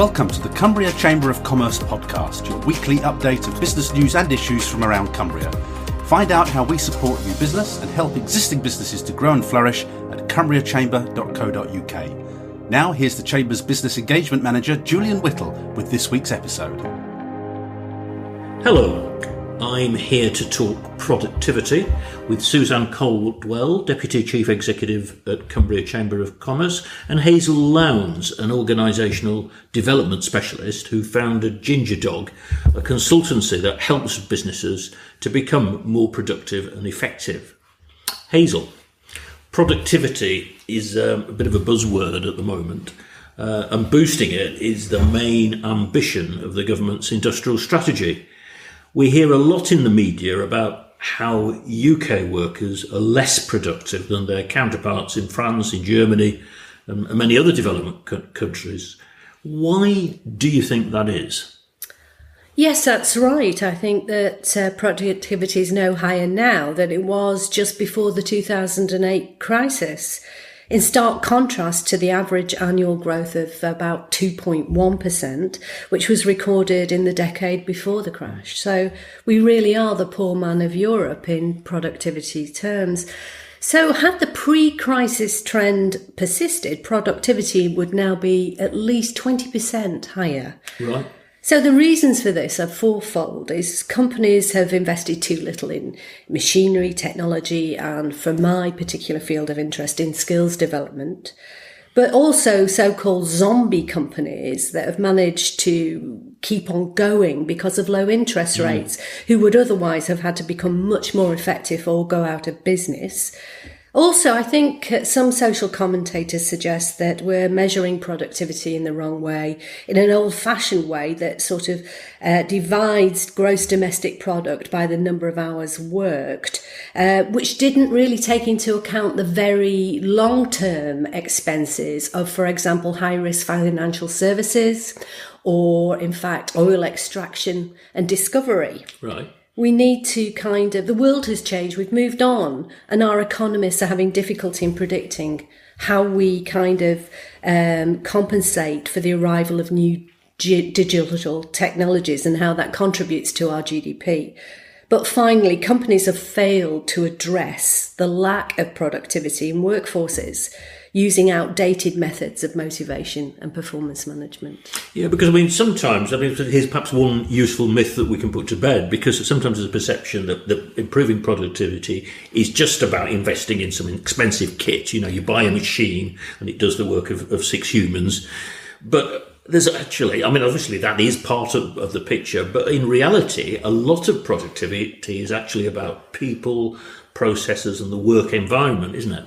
Welcome to the Cumbria Chamber of Commerce podcast, your weekly update of business news and issues from around Cumbria. Find out how we support new business and help existing businesses to grow and flourish at cumbriachamber.co.uk. Now here's the Chamber's Business Engagement Manager, Julian Whittle, with this week's episode. Hello, I'm here to talk productivity with Suzanne Caldwell, Deputy Chief Executive at Cumbria Chamber of Commerce, and Hazel Lowndes, an organisational development specialist who founded Ginger Dog, a consultancy that helps businesses to become more productive and effective. Hazel, productivity is a bit of a buzzword at the moment, and boosting it is the main ambition of the government's industrial strategy. We hear a lot in the media about how UK workers are less productive than their counterparts in France, in Germany, and many other development countries. Why do you think that is? Yes, that's right. I think that productivity is no higher now than it was just before the 2008 crisis, in stark contrast to the average annual growth of about 2.1%, which was recorded in the decade before the crash. So we really are the poor man of Europe in productivity terms. So had the pre-crisis trend persisted, productivity would now be at least 20% higher. Right. So the reasons for this are fourfold. Is companies have invested too little in machinery, technology, and for my particular field of interest, in skills development, but also so-called zombie companies that have managed to keep on going because of low interest rates, who would otherwise have had to become much more effective or go out of business. Also, I think some social commentators suggest that we're measuring productivity in the wrong way, in an old-fashioned way that sort of divides gross domestic product by the number of hours worked, which didn't really take into account the very long-term expenses of, for example, high-risk financial services, or, in fact, oil extraction and discovery. Right. We need to the world has changed, we've moved on, and our economists are having difficulty in predicting how we compensate for the arrival of new digital technologies and how that contributes to our GDP. But finally, companies have failed to address the lack of productivity in workforces, using outdated methods of motivation and performance management. Yeah, because sometimes, here's perhaps one useful myth that we can put to bed, because sometimes there's a perception that improving productivity is just about investing in some expensive kit. You buy a machine and it does the work of six humans. But there's actually, obviously that is part of the picture, but in reality, a lot of productivity is actually about people, processes and the work environment, isn't it?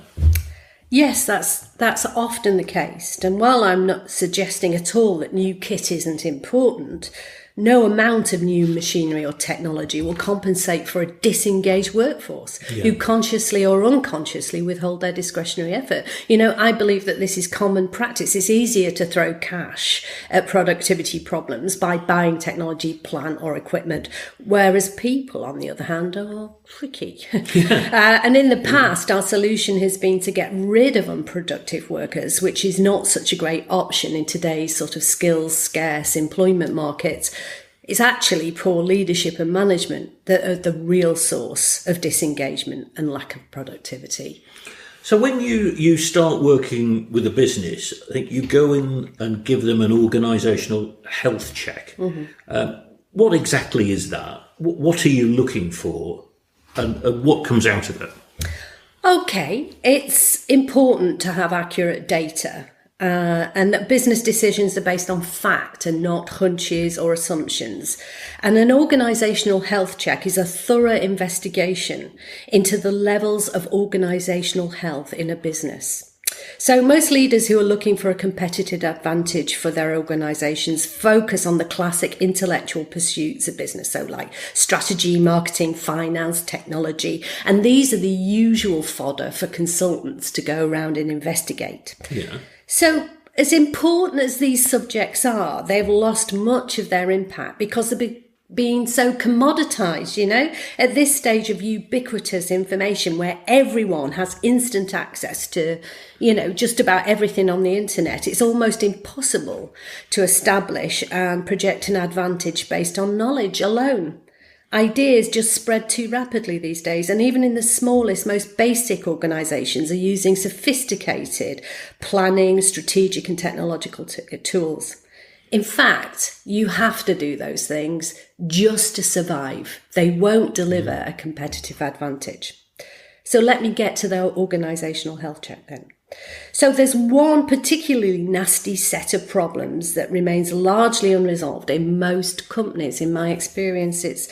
Yes, that's often the case. And while I'm not suggesting at all that new kit isn't important, no amount of new machinery or technology will compensate for a disengaged workforce who consciously or unconsciously withhold their discretionary effort. I believe that this is common practice. It's easier to throw cash at productivity problems by buying technology, plant or equipment, whereas people, on the other hand, are tricky. And in the past, our solution has been to get rid of unproductive workers, which is not such a great option in today's sort of skills-scarce employment markets. It's actually poor leadership and management that are the real source of disengagement and lack of productivity. So when you start working with a business, I think you go in and give them an organisational health check. Mm-hmm. What exactly is that? What are you looking for? And what comes out of it? Okay, it's important to have accurate data. And that business decisions are based on fact and not hunches or assumptions. And an organisational health check is a thorough investigation into the levels of organisational health in a business. So most leaders who are looking for a competitive advantage for their organisations focus on the classic intellectual pursuits of business, so like strategy, marketing, finance, technology, and these are the usual fodder for consultants to go around and investigate. Yeah. So as important as these subjects are, they've lost much of their impact because the being so commoditized, at this stage of ubiquitous information where everyone has instant access to, just about everything on the internet. It's almost impossible to establish and project an advantage based on knowledge alone. Ideas just spread too rapidly these days, and even in the smallest, most basic organisations are using sophisticated planning, strategic and technological tools. In fact, you have to do those things just to survive. They won't deliver a competitive advantage. So let me get to the organisational health check then. So there's one particularly nasty set of problems that remains largely unresolved in most companies. In my experience, it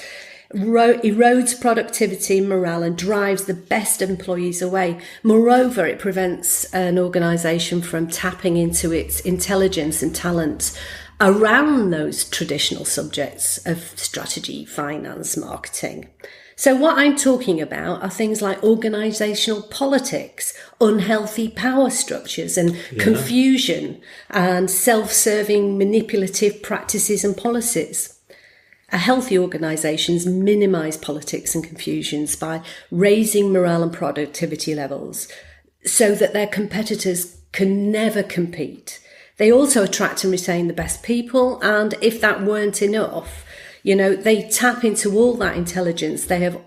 erodes productivity, morale, and drives the best employees away. Moreover, it prevents an organisation from tapping into its intelligence and talent around those traditional subjects of strategy, finance, marketing. So what I'm talking about are things like organisational politics, unhealthy power structures and confusion, and self-serving manipulative practices and policies. A healthy organisations minimise politics and confusions by raising morale and productivity levels so that their competitors can never compete. They also attract and retain the best people, and if that weren't enough, they tap into all that intelligence they have,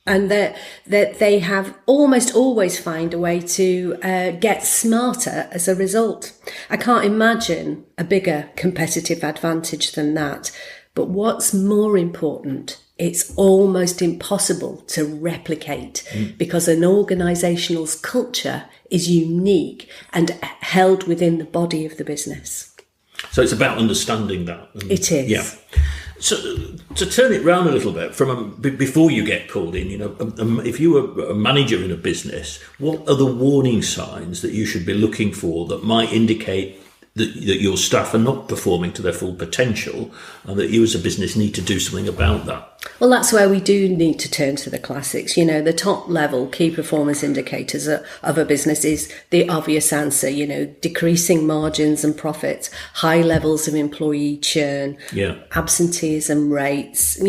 and that they have almost always find a way to get smarter as a result. I can't imagine a bigger competitive advantage than that. But what's more important, it's almost impossible to replicate because an organisational's culture is unique and held within the body of the business. So it's about understanding that. It is. Yeah. So to turn it round a little bit, before you get called in, if you were a manager in a business, what are the warning signs that you should be looking for that might indicate that your staff are not performing to their full potential, and that you as a business need to do something about that? Well, that's where we do need to turn to the classics. The top level key performance indicators of a business is the obvious answer, decreasing margins and profits, high levels of employee churn, absenteeism rates,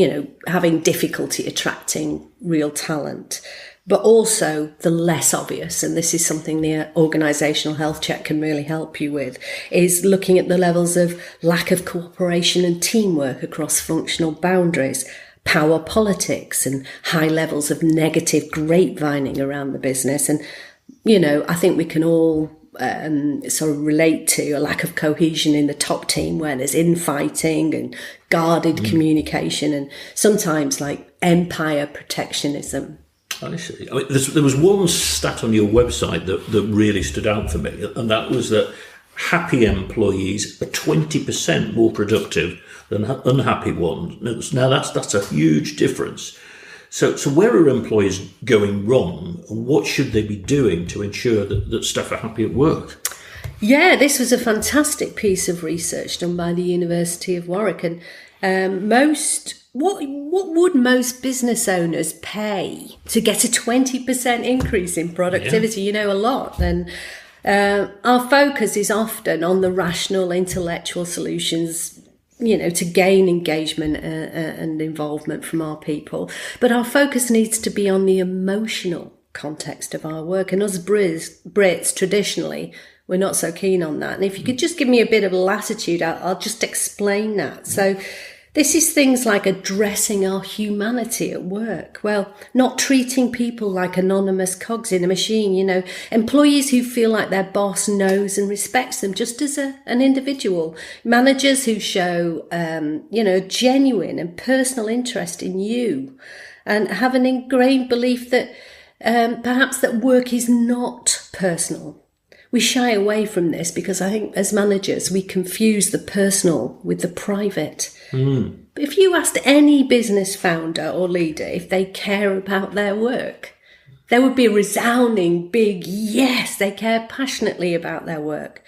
having difficulty attracting real talent. But also the less obvious, and this is something the organisational health check can really help you with, is looking at the levels of lack of cooperation and teamwork across functional boundaries, power politics, and high levels of negative grapevining around the business. And, I think we can all sort of relate to a lack of cohesion in the top team where there's infighting and guarded communication and sometimes like empire protectionism. I see. There was one stat on your website that really stood out for me, and that was that happy employees are 20% more productive than unhappy ones. Now that's a huge difference. So where are employers going wrong, and what should they be doing to ensure that staff are happy at work? Yeah, this was a fantastic piece of research done by the University of Warwick, and What would most business owners pay to get a 20% increase in productivity? A lot. And our focus is often on the rational, intellectual solutions, to gain engagement and involvement from our people. But our focus needs to be on the emotional context of our work. And us Brits, traditionally, we're not so keen on that. And if you could just give me a bit of latitude, I'll just explain that. So this is things like addressing our humanity at work. Well, not treating people like anonymous cogs in a machine, employees who feel like their boss knows and respects them just as an individual. Managers who show, genuine and personal interest in you and have an ingrained belief that perhaps that work is not personal. We shy away from this because I think as managers, we confuse the personal with the private. But if you asked any business founder or leader if they care about their work, there would be a resounding big yes, they care passionately about their work.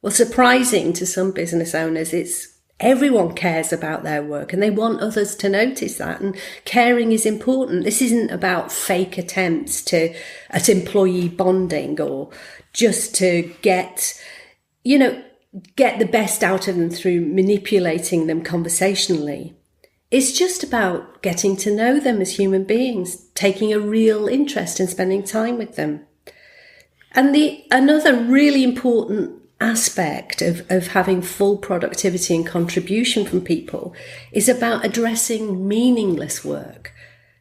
Well, surprising to some business owners, it's everyone cares about their work and they want others to notice that, and caring is important. This isn't about fake attempts at employee bonding or just to get the best out of them through manipulating them conversationally. It's just about getting to know them as human beings, taking a real interest in spending time with them. And another really important aspect of having full productivity and contribution from people is about addressing meaningless work.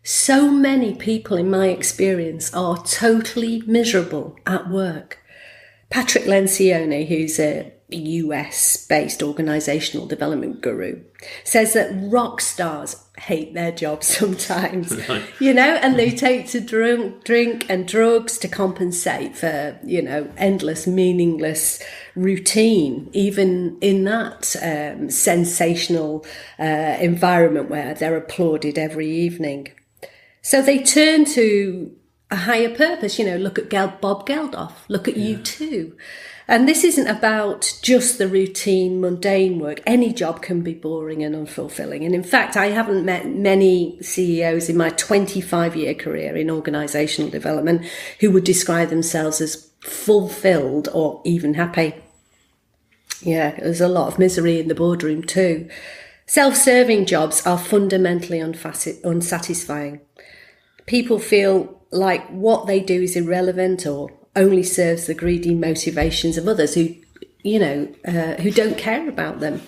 So many people, in my experience, are totally miserable at work. Patrick Lencioni, who's a US-based organisational development guru, says that rock stars hate their jobs sometimes, Right. and they take to drink and drugs to compensate for, endless, meaningless routine, even in that sensational environment where they're applauded every evening. So they turn to a higher purpose, look at Bob Geldof, look at U2. And this isn't about just the routine, mundane work. Any job can be boring and unfulfilling. And in fact, I haven't met many CEOs in my 25-year career in organisational development who would describe themselves as fulfilled or even happy. Yeah, there's a lot of misery in the boardroom too. Self-serving jobs are fundamentally unsatisfying. People feel like what they do is irrelevant or only serves the greedy motivations of others who don't care about them.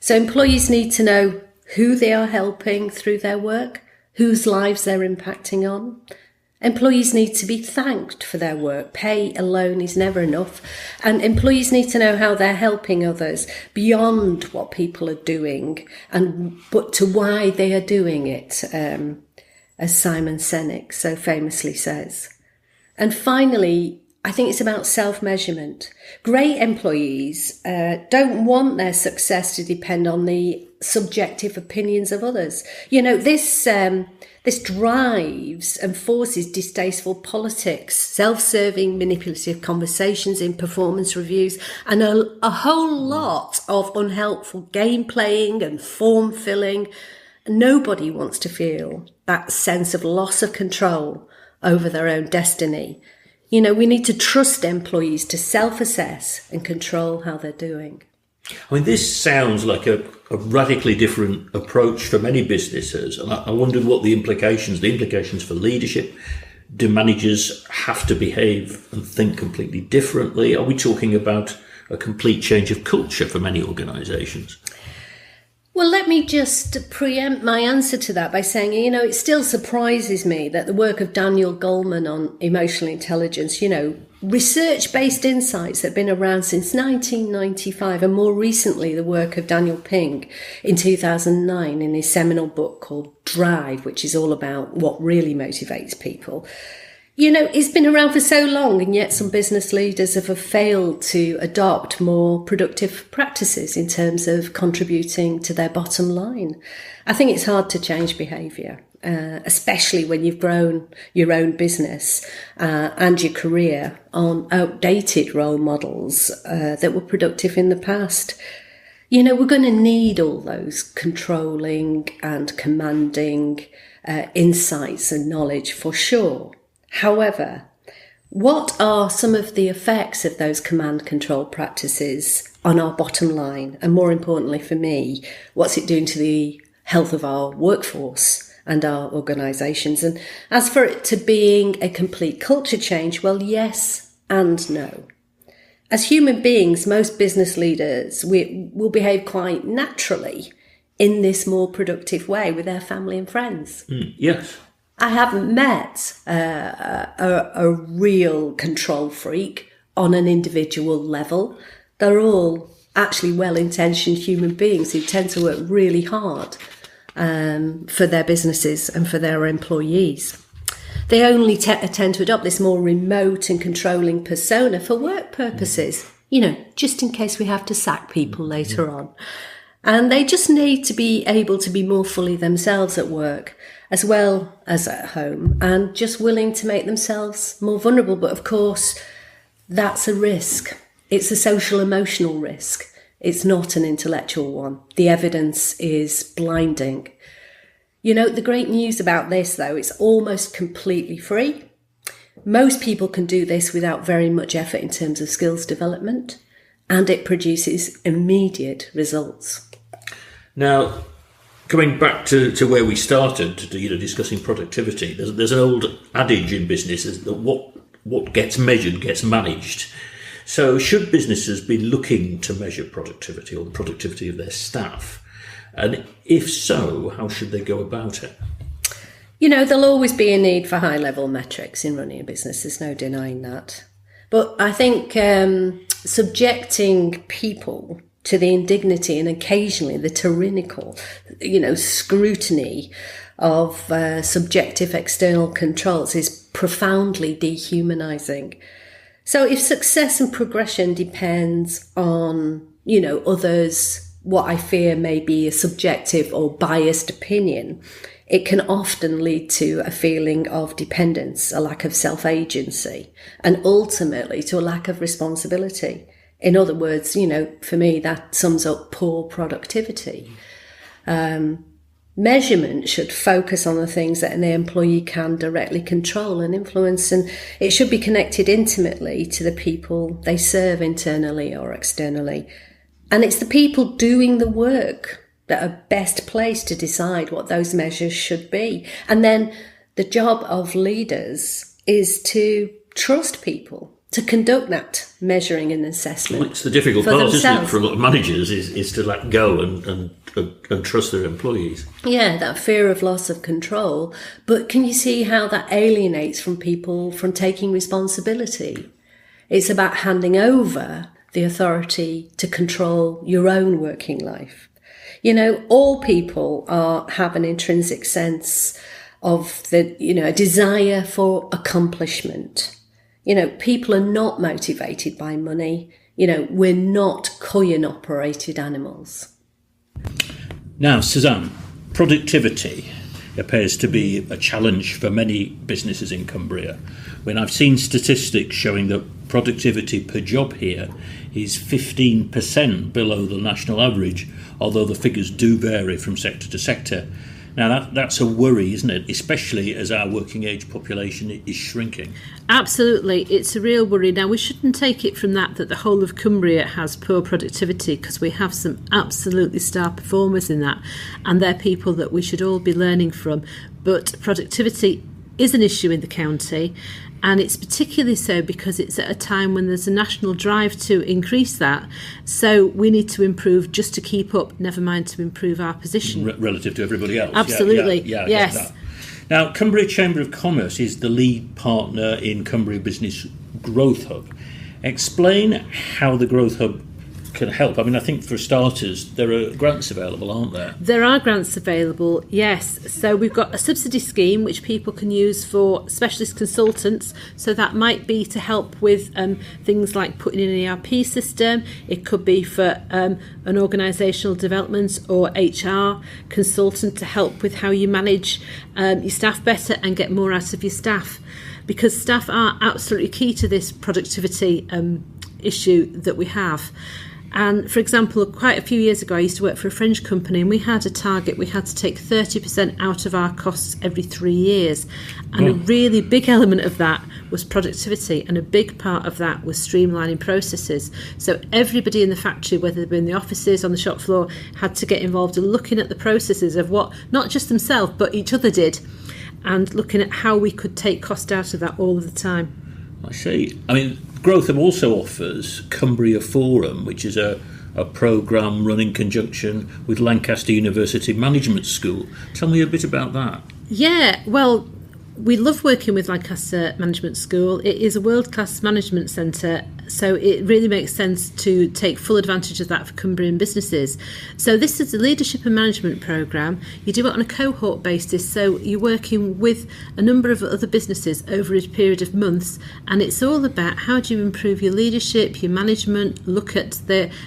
So employees need to know who they are helping through their work, whose lives they're impacting on. Employees need to be thanked for their work. Pay alone is never enough. And employees need to know how they're helping others beyond what people are doing, but to why they are doing it, as Simon Sinek so famously says. And finally, I think it's about self-measurement. Great employees don't want their success to depend on the subjective opinions of others. This drives and forces distasteful politics, self-serving, manipulative conversations in performance reviews, and a whole lot of unhelpful game playing and form filling. Nobody wants to feel that sense of loss of control over their own destiny. We need to trust employees to self-assess and control how they're doing. I mean, this sounds like a radically different approach for many businesses. And I wondered what the implications for leadership. Do managers have to behave and think completely differently? Are we talking about a complete change of culture for many organisations? Well, let me just preempt my answer to that by saying, it still surprises me that the work of Daniel Goleman on emotional intelligence, research-based insights that have been around since 1995, and more recently the work of Daniel Pink in 2009 in his seminal book called Drive, which is all about what really motivates people. It's been around for so long, and yet some business leaders have failed to adopt more productive practices in terms of contributing to their bottom line. I think it's hard to change behaviour, especially when you've grown your own business and your career on outdated role models that were productive in the past. We're going to need all those controlling and commanding insights and knowledge for sure. However, what are some of the effects of those command control practices on our bottom line? And more importantly for me, what's it doing to the health of our workforce and our organisations? And as for it to being a complete culture change, well, yes and no. As human beings, most business leaders will behave quite naturally in this more productive way with their family and friends. Yes. I haven't met a real control freak on an individual level. They're all actually well-intentioned human beings who tend to work really hard for their businesses and for their employees. They only tend to adopt this more remote and controlling persona for work purposes, just in case we have to sack people later on. And they just need to be able to be more fully themselves at work as well as at home, and just willing to make themselves more vulnerable. But of course, that's a risk. It's a social emotional risk. It's not an intellectual one. The evidence is blinding. The great news about this, though, it's almost completely free. Most people can do this without very much effort in terms of skills development, and it produces immediate results. Now, Coming back to where we started, discussing productivity, there's an old adage in business that what gets measured gets managed. So should businesses be looking to measure productivity or the productivity of their staff? And if so, how should they go about it? There'll always be a need for high-level metrics in running a business. There's no denying that. But I think subjecting people to the indignity and occasionally the tyrannical, scrutiny of subjective external controls is profoundly dehumanising. So if success and progression depends on, others, what I fear may be a subjective or biased opinion, it can often lead to a feeling of dependence, a lack of self-agency, and ultimately to a lack of responsibility. In other words, for me, that sums up poor productivity. Measurement should focus on the things that an employee can directly control and influence, and it should be connected intimately to the people they serve internally or externally. And it's the people doing the work that are best placed to decide what those measures should be. And then the job of leaders is to trust people, to conduct that measuring and assessment. Well, it's the difficult part, isn't it, for a lot of managers, is to let go and trust their employees. Yeah, that fear of loss of control. But can you see how that alienates from people from taking responsibility? It's about handing over the authority to control your own working life. All people have an intrinsic sense of a desire for accomplishment. People are not motivated by money. We're not coin-operated animals. Now, Suzanne, productivity appears to be a challenge for many businesses in Cumbria. When I've seen statistics showing that productivity per job here is 15% below the national average, although the figures do vary from sector to sector. Now, that's a worry, isn't it? Especially as our working age population is shrinking. Absolutely. It's a real worry. Now, we shouldn't take it from that the whole of Cumbria has poor productivity, because we have some absolutely star performers in that, and they're people that we should all be learning from. But productivity is an issue in the county, and it's particularly so because it's at a time when there's a national drive to increase that. So we need to improve just to keep up, never mind to improve our position. Relative to everybody else. Absolutely, yeah, yes. Now, Cumbria Chamber of Commerce is the lead partner in Cumbria Business Growth Hub. Explain how the Growth Hub can help. I mean, I think for starters, there are grants available, aren't there? There are grants available, yes. So we've got a subsidy scheme which people can use for specialist consultants. So that might be to help with things like putting in an ERP system. It could be for an organisational development or HR consultant to help with how you manage your staff better and get more out of your staff. Because staff are absolutely key to this productivity issue that we have. And for example, quite a few years ago, I used to work for a French company, and we had a target. We had to take 30% out of our costs every 3 years. And a really big element of that was productivity, and a big part of that was streamlining processes. So everybody in the factory, whether they were in the offices, on the shop floor, had to get involved in looking at the processes of what not just themselves, but each other did, and looking at how we could take cost out of that all of the time. I see. I mean, Growth Hub also offers Cumbria Forum, which is a programme run in conjunction with Lancaster University Management School. Tell me a bit about that. Yeah, well, we love working with Lancaster Management School. It is a world-class management centre, so it really makes sense to take full advantage of that for Cumbrian businesses. So this is a leadership and management programme. You do it on a cohort basis, so you're working with a number of other businesses over a period of months, and it's all about how do you improve your leadership, your management, look at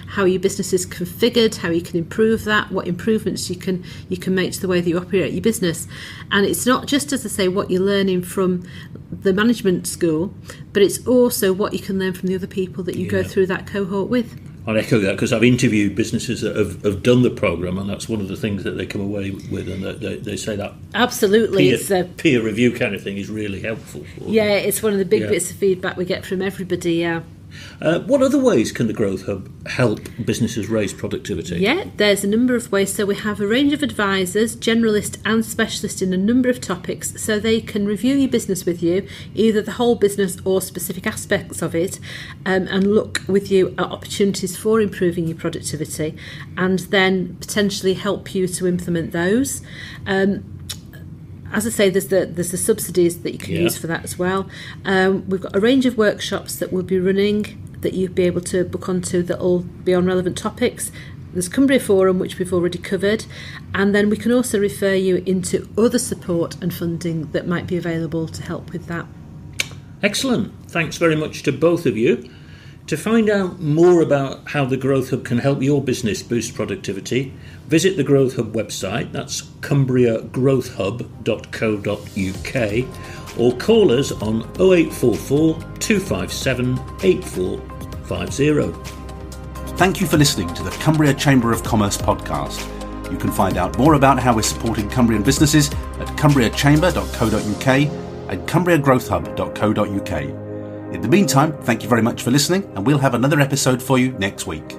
how your business is configured, how you can improve that, what improvements you can make to the way that you operate your business. And it's not just, as I say, what you're learning from the management school, but it's also what you can learn from the other people that you go through that cohort with. I'll echo that, because I've interviewed businesses that have done the programme, and that's one of the things that they come away with, and they say that absolutely it's a peer review kind of thing is really helpful for them. It's one of the big bits of feedback we get from everybody. What other ways can the Growth Hub help businesses raise productivity? Yeah, there's a number of ways. So we have a range of advisors, generalist and specialist in a number of topics, so they can review your business with you, either the whole business or specific aspects of it, and look with you at opportunities for improving your productivity, and then potentially help you to implement those. As I say, there's the subsidies that you can use for that as well. We've got a range of workshops that we'll be running that you'll be able to book onto that will be on relevant topics. There's Cumbria Forum, which we've already covered, and then we can also refer you into other support and funding that might be available to help with that. Excellent. Thanks very much to both of you. To find out more about how the Growth Hub can help your business boost productivity, visit the Growth Hub website, that's cumbriagrowthhub.co.uk, or call us on 0844 257 8450. Thank you for listening to the Cumbria Chamber of Commerce podcast. You can find out more about how we're supporting Cumbrian businesses at cumbriachamber.co.uk and cumbriagrowthhub.co.uk. In the meantime, thank you very much for listening, and we'll have another episode for you next week.